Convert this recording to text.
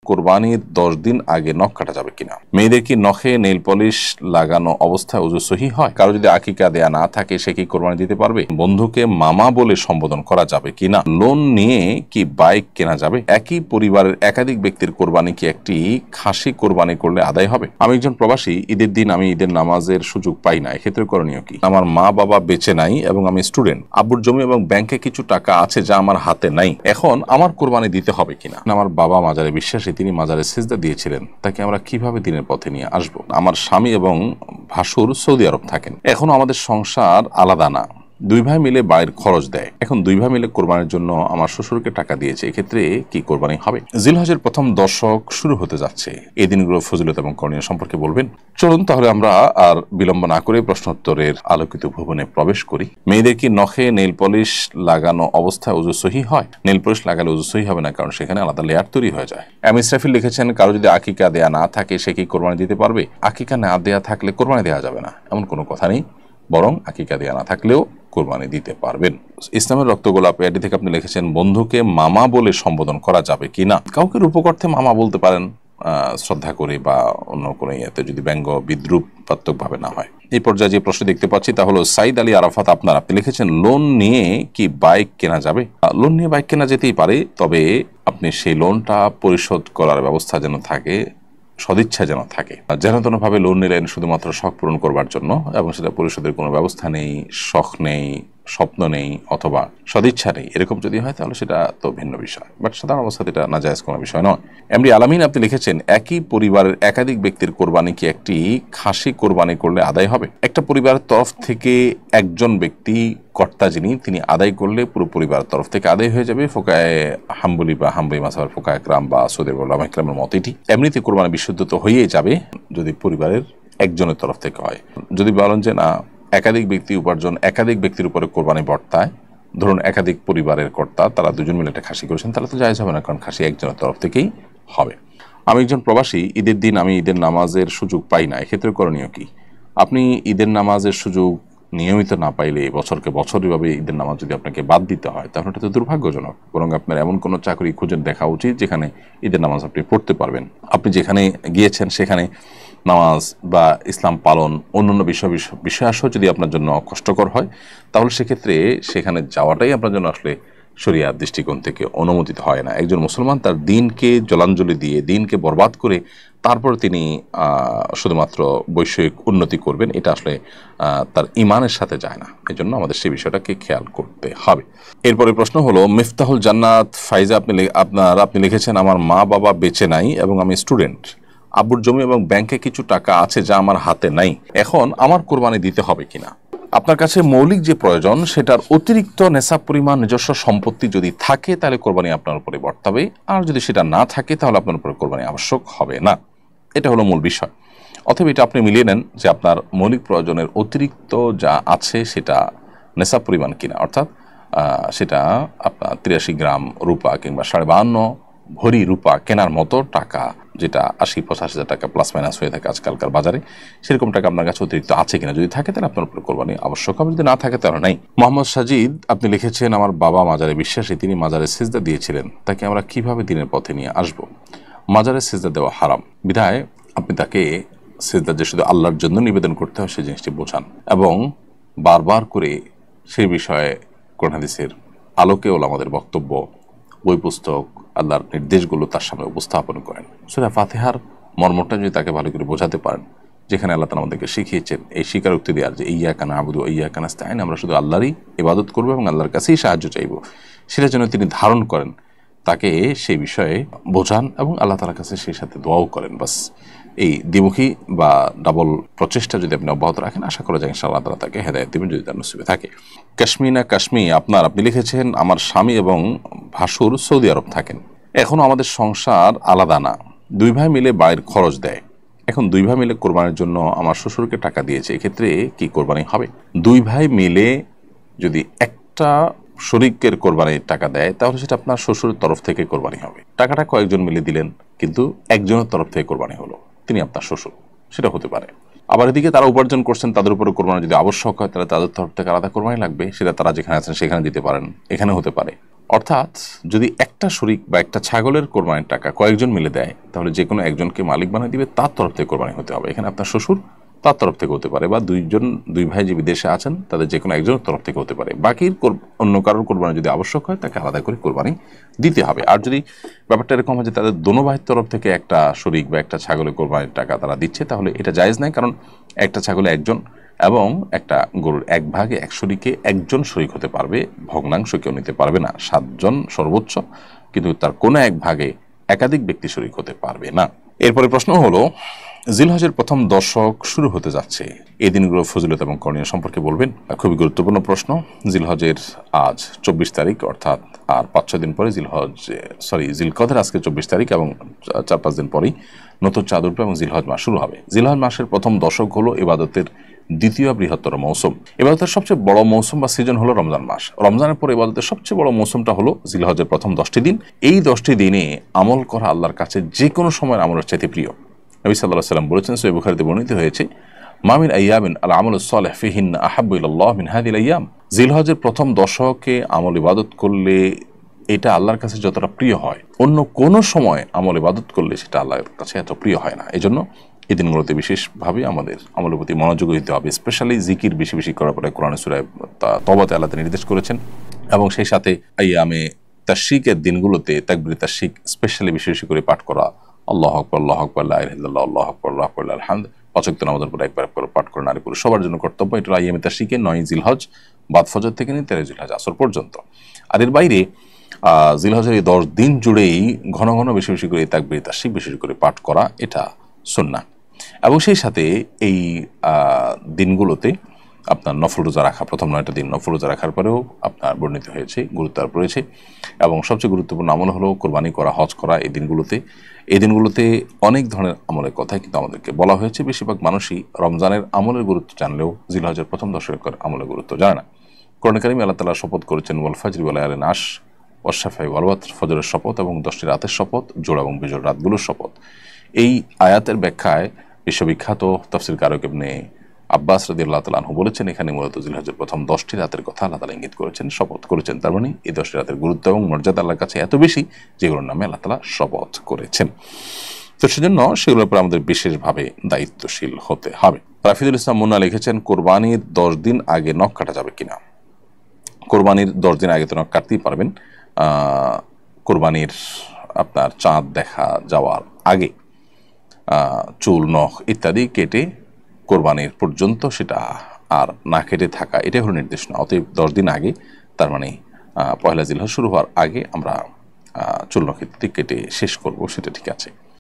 কোরবানির 10 দিন আগে নখ কাটা যাবে কিনা? মেয়েদের কি নখে নেইল পলিশ লাগানো অবস্থায় ওযু সহিহ হয়? কারো যদি আকিকা দেয়া না থাকে সে কি কোরবানি দিতে পারবে? বন্ধুকে মামা বলে সম্বোধন করা যাবে কিনা? লোন নিয়ে কি বাইক কেনা যাবে? একই পরিবারের একাধিক ব্যক্তির কোরবানি কি একটি খাসি কোরবানি করলে আদায় হবে? আমি একজন প্রবাসী, ঈদের দিন আমি ঈদের নামাজের সুযোগ পাই না, এক্ষেত্রে করণীয় কি? আমার মা বাবা বেঁচে নাই এবং আমি স্টুডেন্ট। আব্বুর জমি এবং ব্যাংকে কিছু টাকা আছে যা আমার হাতে নাই, এখন আমার কোরবানি দিতে হবে কিনা? আমার বাবা মাজারে বিশ্বাসী, তিনি মাজারে সিজদা দিয়েছিলেন, তাকে আমরা কিভাবে দিনের পথে নিয়ে আসবো? আমার স্বামী এবং ভাসুর সৌদি আরব থাকেন, এখনো আমাদের সংসার আলাদা না, দুই ভাই মিলে বাড়ির খরচ দেয়, এখন দুই ভাই মিলে কোরবানির জন্য আমার শ্বশুরকে টাকা দিয়েছে, এক্ষেত্রে কি কোরবানি হবে? জিলহজের প্রথম দশক শুরু হতে যাচ্ছে, এই দিনগুলো ফজিলত এবং করণীয় সম্পর্কে বলবেন। চলুন তাহলে আমরা আর বিলম্ব না করে প্রশ্নোত্তরের আলোকিত ভুবনে প্রবেশ করি। মেয়েদের কি নখে নেইল পলিশ লাগানো অবস্থায় ওযু সহিহ হয়? নেইল পলিশ লাগালে ওযু সহিহ হবে না, কারণ সেখানে আলাদা লেয়ার তৈরি হয়ে যায়। এম ইসরাফিল লিখেছেন, কারো যদি আকিকা দেয়া না থাকে সে কি কোরবানি দিতে পারবে? আকিকা না দেয়া থাকলে কোরবানি দেওয়া যাবে না এমন কোনো কথা নেই, বরং আকিকা দেয়া না থাকলেও কোরবানি দিতে পারবেন। ইসলামের রক্তগোলাপ এটি থেকে আপনি লিখেছেন, বন্ধুকে মামা বলে সম্বোধন করা যাবে কিনা? কাউকে রূপকর্থে মামা বলতে পারেন, শ্রদ্ধা করে বা অন্য কোনো ইয়েতে, যদি ব্যঙ্গ বিদ্রুপাত্মক ভাবে না হয়। এই পর্যায়ে যে প্রশ্ন দেখতে পাচ্ছি তা হলো সাইদ আলী আরাফাত, আপনি লিখেছেন, লোন নিয়ে কি বাইক কেনা যাবে? লোন নিয়ে বাইক কেনা যেতেই পারে, তবে আপনি সেই লোনটা পরিশোধ করার ব্যবস্থা যেন থাকে, সদিচ্ছা যেন থাকে। যেন তেনভাবে লোন নিলেন শুধুমাত্র শখ পূরণ করবার জন্য এবং সেটা পরিশোধের কোনো ব্যবস্থা নেই, শখ নেই, স্বপ্ন নেই, অথবা সদিচ্ছা নেই, এরকম যদি হয় তাহলে সেটা তো ভিন্ন বিষয়, বাট সাধারণ অবস্থাতে এটা নাজায়েজ কোনো বিষয় নয়। এমডি আলামিন, আপনি লিখেছেন, একই পরিবারের একাধিক ব্যক্তির কোরবানি কি একটি খাসি কোরবানি করলে আদায় হবে? একটা পরিবারের তরফ থেকে একজন ব্যক্তি কর্তা যিনি, তিনি আদায় করলে পুরো পরিবারের তরফ থেকে আদায় হয়ে যাবে। ফোকায়ে হাম্বলি বা হাম্বলি মাযহাবের ফোকায়ে কেরাম বা সৌদি উলামা কেরামের মত এটি। এমনিতে কোরবানি বিশুদ্ধ তো হয়েই যাবে যদি পরিবারের একজনের তরফ থেকে হয়। যদি বলেন যে না, একাধিক ব্যক্তি উপার্জন একাধিক ব্যক্তির উপরে কোরবানি বর্তায়, ধরুন একাধিক পরিবারের কর্তা তারা দুজন মিলে একটা খাসি করেছেন, তাহলে তো জায়েজ হবে না, কারণ খাসি একজনের তরফ থেকেই হবে। আমি একজন প্রবাসী, ঈদের দিন আমি ঈদের নামাজের সুযোগ পাই না, এক্ষেত্রে করণীয় কি? আপনি ঈদের নামাজের সুযোগ নিয়মিত না পাইলে বছরকে বছর এভাবে ঈদের নামাজ যদি আপনাকে বাদ দিতে হয়, তাহলে এটা তো দুর্ভাগ্যজনক। বরং আপনার এমন কোনো চাকরি খুঁজে দেখা উচিত যেখানে ঈদের নামাজ আপনি পড়তে পারবেন। আপনি যেখানে গিয়েছেন সেখানে নামাজ বা ইসলাম পালন অন্যান্য বিষয়াসহ যদি আপনার জন্য কষ্টকর হয়, তাহলে সেক্ষেত্রে সেখানে যাওয়াটাই আপনার জন্য আসলে শরিয়ার দৃষ্টিকোণ থেকে অনুমোদিত হয় না। একজন মুসলমান তার দিনকে জলাঞ্জলি দিয়ে, দিনকে বরবাদ করে তারপর তিনি শুধুমাত্র বৈষয়িক উন্নতি করবেন, এটা আসলে তার ইমানের সাথে যায় না। এই জন্য আমাদের সেই বিষয়টাকে খেয়াল করতে হবে। এরপরে প্রশ্ন হলো, মিফতাহুল জান্নাত ফাইজা, আপনি লিখেছেন, আমার মা বাবা বেঁচে নাই এবং আমি স্টুডেন্ট। আব্বুর জমি এবং ব্যাংকে কিছু টাকা আছে যা আমার হাতে নাই, এখন আমার কোরবানি দিতে হবে কিনা? আপনার কাছে মৌলিক যে প্রয়োজন সেটার অতিরিক্ত নেশাব পরিমাণ নিজস্ব সম্পত্তি যদি থাকে তাহলে কোরবানি আপনার উপরে বর্তাবে, আর যদি সেটা না থাকে তাহলে আপনার উপরে কোরবানি আবশ্যক হবে না। এটা হলো মূল বিষয়। অথবা এটা আপনি মিলিয়ে নেন যে আপনার মৌলিক প্রয়োজনের অতিরিক্ত যা আছে সেটা নেশাব পরিমাণ কিনা, অর্থাৎ সেটা আপনার 83 গ্রাম রূপা কিংবা 52.5 ভরি রূপা কেনার মতো টাকা, যেটা 80-85 হাজার টাকা প্লাস মাইনাস হয়ে থাকে আজকালকার বাজারে, সেরকম টাকা আপনার কাছে অতিরিক্ত আছে কিনা, যদি থাকে তাহলে আপনার উপর কোরবানি আবশ্যক হবে, যদি না থাকে তাহলে নাই। মোহাম্মদ সাজিদ, আপনি লিখেছেন, আমার বাবা মাজারে বিশ্বাসী, তিনি মাজারে সিজদা দিয়েছিলেন, তাকে আমরা কিভাবে দিনের পথে নিয়ে আসব? মাজারে সিজদা দেওয়া হারাম, বিধায় আপনি তাকে সিজদা যে শুধু আল্লাহর জন্য নিবেদন করতে হয় সেই জিনিসটি বোঝান এবং বারবার করে সেই বিষয়ে কোরআন হাদিসের আলোকে আমাদের বক্তব্য, বই পুস্তক, আল্লাহর নির্দেশগুলো তার সামনে উপস্থাপন করেন। সূরা ফাতিহার মর্মটা যদি তাকে ভালো করে বোঝাতে পারেন, যেখানে আল্লাহ তাআলা আমাদেরকে শিখিয়েছেন এই স্বীকারোক্তি দেওয়ার যে ইয়্যাকা না'বুদু ওয়া ইয়্যাকা নাস্তাঈন, আমরা শুধু আল্লাহরই ইবাদত করব এবং আল্লাহর কাছেই সাহায্য চাইব, সেটা যেন তিনি ধারণ করেন, তাকে সেই বিষয়ে বোঝান এবং আল্লাহ তাআলার কাছে সেই সাথে দোয়াও করেন। বাস এই দ্বিমুখী বা ডাবল প্রচেষ্টা যদি আপনি অব্যাহত রাখেন, আশা করা যায় ইনশাআল্লাহ তাআলা তাকে হেদায়েত দিবেন যদি তার নসিবে থাকে। কাশ্মী, আপনি লিখেছেন, আমার স্বামী এবং ভাসুর সৌদি আরব থাকেন, এখনো আমাদের সংসার আলাদা না, দুই ভাই মিলে বাড়ির খরচ দেয়, এখন দুই ভাই মিলে কোরবানির জন্য আমার শ্বশুরকে টাকা দিয়েছে, এক্ষেত্রে কি কোরবানি হবে? দুই ভাই মিলে যদি একটা শরীকের কোরবানির টাকা দেয় তাহলে সেটা আপনার শ্বশুরের তরফ থেকে কোরবানি হবে। টাকাটা কয়েকজন মিলে দিলেন কিন্তু একজনের তরফ থেকে কোরবানি হলো, তিনি আপনার শ্বশুর, সেটা হতে পারে। আবার এদিকে তারা উপার্জন করছেন, তাদের উপরে কোরবানি যদি আবশ্যক হয় তাহলে তাদের তরফ থেকে আলাদা কোরবানি লাগবে, সেটা তারা যেখানে আছেন সেখানে দিতে পারেন, এখানে হতে পারে। অর্থাৎ যদি একটা শরিক বা একটা ছাগলের কোরবানির টাকা কয়েকজন মিলে দেয়, তাহলে যে কোনো একজনকে মালিক বানিয়ে দিবে, তার তরফ থেকে কোরবানি হতে হবে। এখানে আপনার শ্বশুর, তার তরফ থেকে হতে পারে, বা দুই ভাই যে বিদেশে আছেন তাদের যে কোনো একজনের তরফ থেকে হতে পারে। বাকির অন্য কারোর কোরবানি যদি আবশ্যক হয়, তাকে আলাদা করে কোরবানি দিতে হবে। আর যদি ব্যাপারটা এরকম হয় যে তাদের দোনো ভাইয়ের তরফ থেকে একটা শরিক বা একটা ছাগলের কোরবানির টাকা তারা দিচ্ছে, তাহলে এটা জায়েজ নাই। কারণ একটা ছাগলে একজন এবং একটা গরুর এক ভাগে এক শরিকে একজন শরিক হতে পারবে, ভগ্নাংশ কেউ নিতে পারবে না। 7 জন সর্বোচ্চ, কিন্তু তার কোনো এক ভাগে একাধিক ব্যক্তি শরিক হতে পারবে না। এরপরে প্রশ্ন হলো, জিলহজের প্রথম দশক শুরু হতে যাচ্ছে, এই দিনগুলোর ফজিলত এবং করণীয় সম্পর্কে বলবেন। খুবই গুরুত্বপূর্ণ প্রশ্ন। জিলহজের আজ 24 তারিখ, অর্থাৎ আর 5-6 দিন পরে জিলকদের আজকে 24 তারিখ, এবং 4-5 দিন পরেই নতুন চাঁদ উঠবে এবং জিলহজ মাস শুরু হবে। জিলহজ মাসের প্রথম দশক হলো ইবাদতের দ্বিতীয় বৃহত্তর মৌসুম। ইবাদতের সবচেয়ে বড় মৌসুম বা সিজন হলো রমজান মাস। রমজানের পর ইবাদতের সবচেয়ে বড় মৌসুমটা হলো জিলহজের প্রথম 10টি দিন। এই 10টি দিনে আমল করা আল্লাহর কাছে যে কোনো সময়ের আমলের চাইতে প্রিয়। নবী সাল্লাল্লাহু আলাইহি ওয়াসাল্লাম বলেছেন, সহিহ বুখারীতে বর্ণিত হয়েছে, মামিন আইয়ামিন আল আমালুস সালিহ ফিহিন আহাব্বু ইলাল্লাহ মিন হাযিহিল আইয়াম। জিলহজের প্রথম দশকে আমল ইবাদত করলে এটা আল্লাহর কাছে যতটা প্রিয় হয়, অন্য কোনো সময় আমল ইবাদত করলে সেটা আল্লাহর কাছে এত প্রিয় হয় না। এজন্য এই দিনগুলোতে বিশেষভাবে আমাদের আমলের প্রতি মনোযোগ দিতে হবে। স্পেশালি জিকির বেশি বেশি করার পরে কোরআন সূরা তওবাতে আল্লাহ নির্দেশ করেছেন, এবং সেই সাথে আইয়ামে তাশরিকের দিনগুলোতে তাকবীর তাশরিক স্পেশালি বেশি বেশি করে পাঠ করা। আল্লাহু আকবার, আল্লাহু আকবার, লা ইলাহা ইল্লাল্লাহ, আল্লাহু আকবার, আল্লাহু আকবার, লিল হামদ। 5 ওয়াক্ত নামাজের পর একবার করে পাঠ করে নারী পুরুষ সবার জন্য কর্তব্য। এটা আইয়ামে তাশরিকে 9 জিলহজ বাদ ফজর থেকে নিয়ে 13 জিলহজ আসর পর্যন্ত। আর এর বাইরে জিলহজের এই 10 দিন জুড়েই ঘন ঘন বেশি বেশি করে তাকবীর তাশরিক বেশি বেশি করে পাঠ করা, এটা সুন্নাহ। এবং সেই সাথে এই দিনগুলোতে আপনার নফল রোজা রাখা, প্রথম 9টা দিন নফল রোজা রাখার পরেও আপনার বর্ণিত হয়েছে, গুরুত্ব আরোপ রয়েছে। এবং সবচেয়ে গুরুত্বপূর্ণ আমল হলো কোরবানি করা, হজ করা। এই দিনগুলোতে অনেক ধরনের আমলের কথাই কিন্তু আমাদেরকে বলা হয়েছে। বেশিরভাগ মানুষই রমজানের আমলের গুরুত্ব জানলেও জিলহজের প্রথম দশকের আমলের গুরুত্ব জানে না। কোরআন কারীমে আল্লাহ তাআলা শপথ করেছেন, ওয়াল ফাজরি ওয়া লায়ালিন আশর ওয়াশ শাফা'i ওয়াল ওয়াতর, ফজরের শপথ এবং 10টি রাতের শপথ, জোড়া এবং বিজোড় রাতগুলোর শপথ। এই আয়াতের ব্যাখ্যায় বিশ্ববিখ্যাত তাফসীর কারক ইবনে আব্বাস রাদিয়াল্লাহু তাআলা আনহু বলেছেন, এখানে মূলত জিলহজের প্রথম 10টি রাতের কথা আল্লাহ তাআলা ইঙ্গিত করেছেন, শপথ করেছেন। তার মানে এই 10টি রাতের গুরুত্ব এবং মর্যাদা আল্লাহর কাছে এত বেশি, যেগুলোর নামে আল্লাহ তাআলা শপথ করেছেন। তো সেজন্য সেগুলোর উপর আমাদের বিশেষভাবে দায়িত্বশীল হতে হবে। রাফিদুল ইসলাম মুন্না লিখেছেন, কোরবানির 10 দিন আগে নখ কাটা যাবে কিনা। কোরবানির 10 দিন আগে তো নখ কাটতেই পারবেন। কোরবানির আপনার চাঁদ দেখা যাওয়ার আগে চুল, নখ ইত্যাদি কেটে কোরবানির পর্যন্ত সেটা আর না কেটে থাকা, এটাই হলো নির্দেশ না। অতএব 10 দিন আগে, তার মানে পয়লা জিলহজ শুরু হওয়ার আগে আমরা চুল, নখ ইত্যাদি কেটে শেষ করব, সেটা ঠিক আছে।